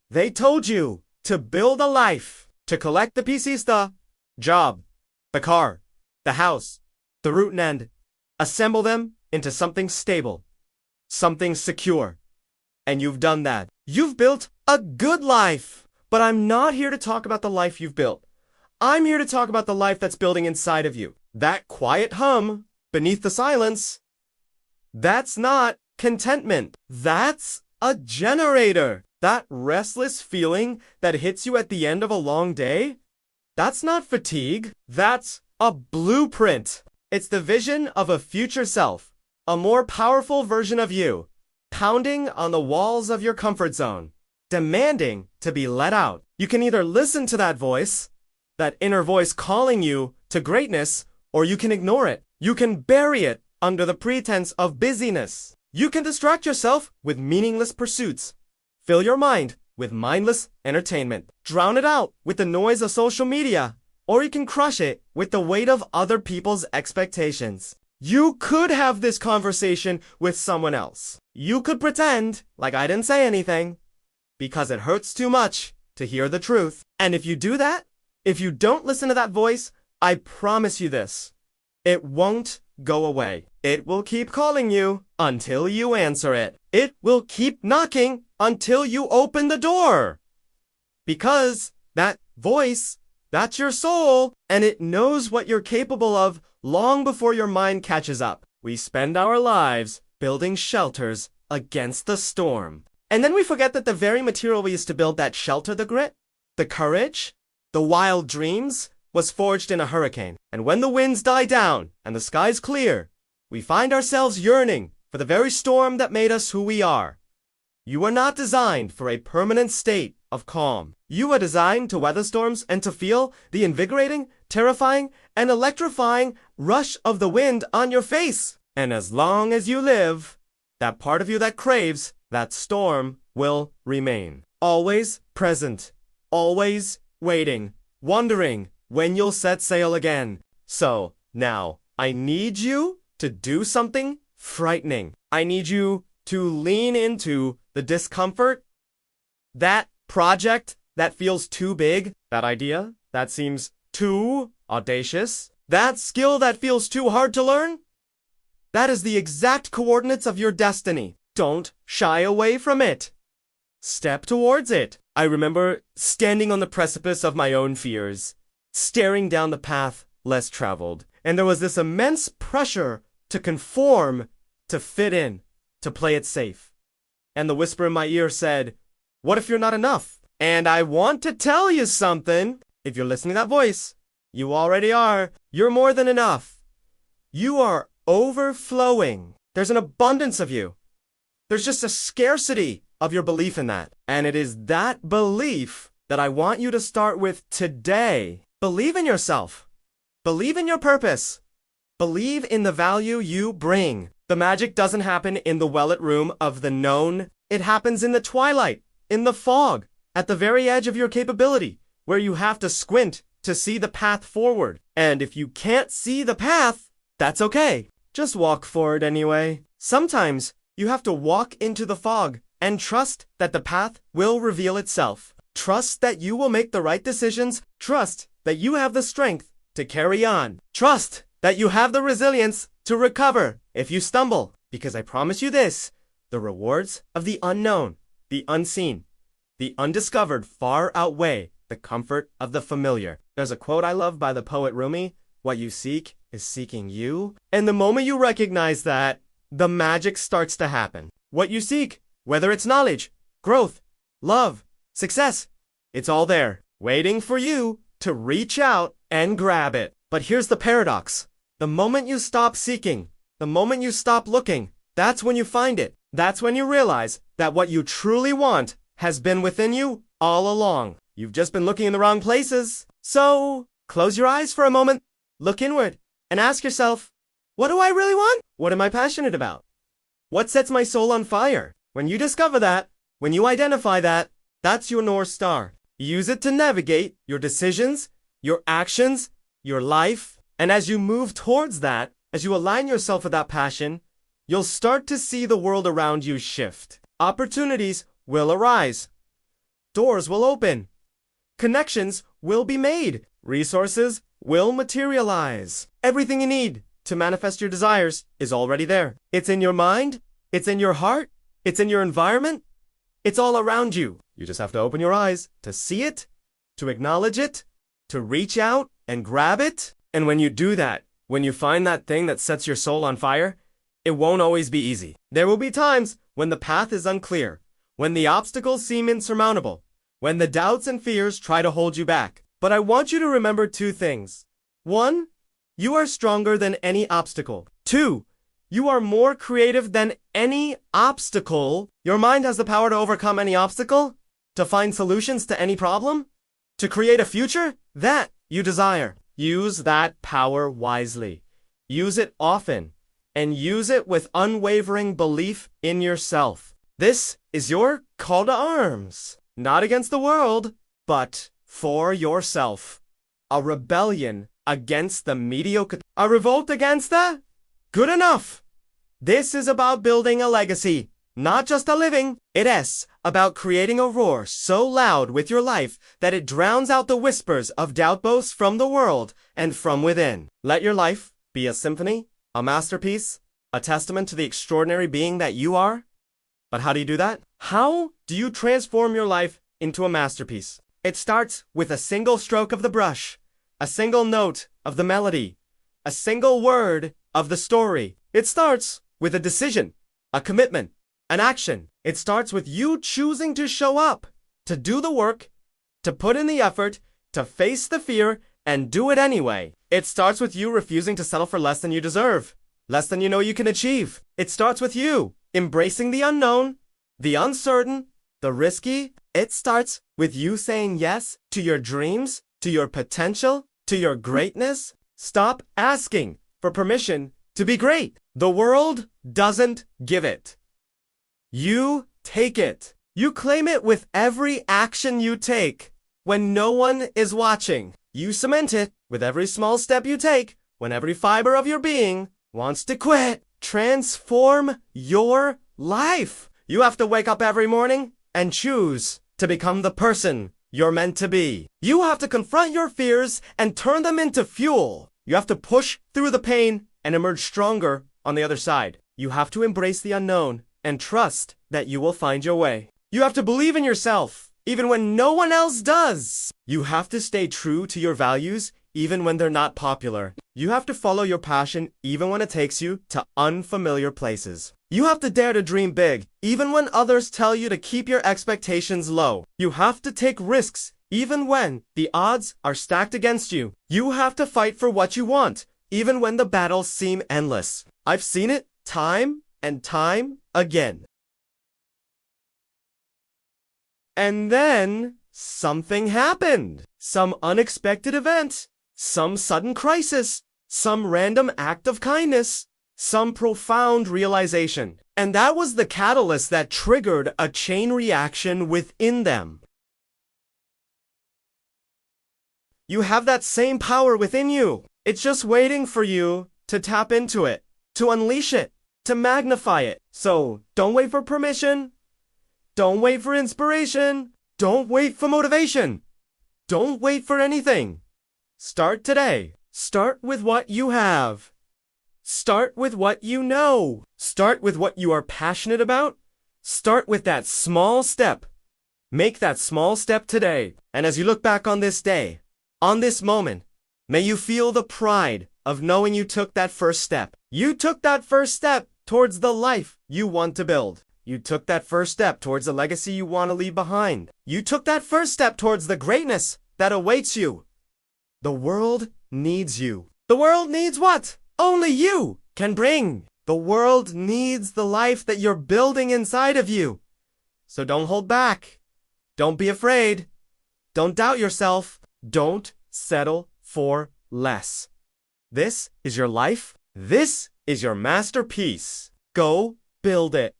They told you to build a life, to collect the pieces, the job, the car, the house, the root and end, assemble them into something stable, something secure. And you've done that. You've built a good life. But I'm not here to talk about the life you've built. I'm here to talk about the life that's building inside of you. That quiet hum beneath the silence. That's not contentment. That's a generator. That restless feeling that hits you at the end of a long day. That's not fatigue. That's a blueprint. It's the vision of a future self, a more powerful version of you, pounding on the walls of your comfort zone, demanding to be let out. You can either listen to that voice, that inner voice calling you to greatness, or you can ignore it. You can bury it under the pretense of busyness. You can distract yourself with meaningless pursuits. Fill your mind with mindless entertainment. Drown it out with the noise of social media, or you can crush it with the weight of other people's expectations. You could have this conversation with someone else. You could pretend like I didn't say anything, because it hurts too much to hear the truth. And if you do that, if you don't listen to that voice, I promise you this, it won't go away. It will keep calling you until you answer it. It will keep knocking until you open the door. Because that voice, that's your soul, and it knows what you're capable of long before your mind catches up. We spend our lives building shelters against the storm. And then we forget that the very material we used to build that shelter, the grit, the courage, the wild dreams, was forged in a hurricane. And when the winds die down and the skies clear, we find ourselves yearning for the very storm that made us who we are. You are not designed for a permanent state of calm. You are designed to weather storms and to feel the invigorating, terrifying, and electrifying rush of the wind on your face. And as long as you live, that part of you that craves that storm will remain. Always present, always waiting, wondering when you'll set sail again. So, now, I need you to do something frightening. I need you to lean into the discomfort, that project that feels too big, that idea that seems too audacious, that skill that feels too hard to learn. That is the exact coordinates of your destiny. Don't shy away from it. Step towards it. I remember standing on the precipice of my own fears, staring down the path less traveled, and there was this immense pressure to conform, to fit in, to play it safe. And the whisper in my ear said, "What if you're not enough?" And I want to tell you something. If you're listening to that voice, you already are. You're more than enough. You are overflowing. There's an abundance of you. There's just a scarcity of your belief in that. And it is that belief that I want you to start with today. Believe in yourself. Believe in your purpose. Believe in the value you bring. The magic doesn't happen in the well-lit room of the known. It happens in the twilight, in the fog, at the very edge of your capability, where you have to squint to see the path forward. And if you can't see the path, that's okay. Just walk forward anyway. Sometimes you have to walk into the fog and trust that the path will reveal itself. Trust that you will make the right decisions. Trust that you have the strength to carry on. Trust that you have the resilience to recover if you stumble. Because I promise you this, the rewards of the unknown, the unseen, the undiscovered far outweigh the comfort of the familiar. There's a quote I love by the poet Rumi, "What you seek is seeking you." And the moment you recognize that, the magic starts to happen. What you seek, whether it's knowledge, growth, love, success, it's all there, waiting for you to reach out and grab it. But here's the paradox. The moment you stop seeking, the moment you stop looking, that's when you find it. That's when you realize that what you truly want has been within you all along. You've just been looking in the wrong places. So, close your eyes for a moment, look inward, and ask yourself, what do I really want? What am I passionate about? What sets my soul on fire? When you discover that, when you identify that, that's your North Star. Use it to navigate your decisions, your actions, your life. And as you move towards that, as you align yourself with that passion, you'll start to see the world around you shift. Opportunities will arise. doors will open. Connections will be made. Resources will materialize. Everything you need to manifest your desires is already there. It's in your mind. It's in your heart. It's in your environment. It's all around you. You just have to open your eyes to see it, to acknowledge it, to reach out and grab it. And when you do that, when you find that thing that sets your soul on fire, it won't always be easy. There will be times when the path is unclear, when the obstacles seem insurmountable, when the doubts and fears try to hold you back. But I want you to remember two things. 1, you are stronger than any obstacle. 2, you are more creative than any obstacle. Your mind has the power to overcome any obstacle, to find solutions to any problem, to create a future that you desire. Use that power wisely. Use it often, and use it with unwavering belief in yourself. This is your call to arms. Not against the world, but for yourself. A rebellion against the mediocre. A revolt against the good enough. This is about building a legacy, not just a living. It is about creating a roar so loud with your life that it drowns out the whispers of doubt both from the world and from within. Let your life be a symphony, a masterpiece, a testament to the extraordinary being that you are. But how do you do that? How do you transform your life into a masterpiece? It starts with a single stroke of the brush, a single note of the melody, a single word of the story. It starts with a decision, a commitment, an action. It starts with you choosing to show up, to do the work, to put in the effort, to face the fear, and do it anyway. It starts with you refusing to settle for less than you deserve, less than you know you can achieve. It starts with you embracing the unknown, the uncertain, the risky. It starts with you saying yes to your dreams, to your potential, to your greatness. Stop asking for permission to be great. The world doesn't give it. You take it. You claim it with every action you take when no one is watching. You cement it with every small step you take when every fiber of your being wants to quit. Transform your life. You have to wake up every morning and choose to become the person you're meant to be. You have to confront your fears and turn them into fuel. You have to push through the pain and emerge stronger on the other side. You have to embrace the unknown and trust that you will find your way. You have to believe in yourself, even when no one else does. You have to stay true to your values, even when they're not popular. You have to follow your passion, even when it takes you to unfamiliar places. You have to dare to dream big, even when others tell you to keep your expectations low. You have to take risks, even when the odds are stacked against you. You have to fight for what you want, even when the battles seem endless. I've seen it time and time again. And then something happened. Some unexpected event. Some sudden crisis. Some random act of kindness. Some profound realization. And that was the catalyst that triggered a chain reaction within them. You have that same power within you. It's just waiting for you to tap into it, to unleash it, to magnify it. So don't wait for permission. Don't wait for inspiration. Don't wait for motivation. Don't wait for anything. Start today. Start with what you have. Start with what you know. Start with what you are passionate about. Start with that small step. Make that small step today. And as you look back on this day, on this moment, may you feel the pride of knowing you took that first step. You took that first step towards the life you want to build. You took that first step towards the legacy you want to leave behind. You took that first step towards the greatness that awaits you. The world needs you. The world needs what only you can bring. The world needs the life that you're building inside of you. So don't hold back. Don't be afraid. Don't doubt yourself. Don't settle for less. This is your life. This is your masterpiece. Go build it.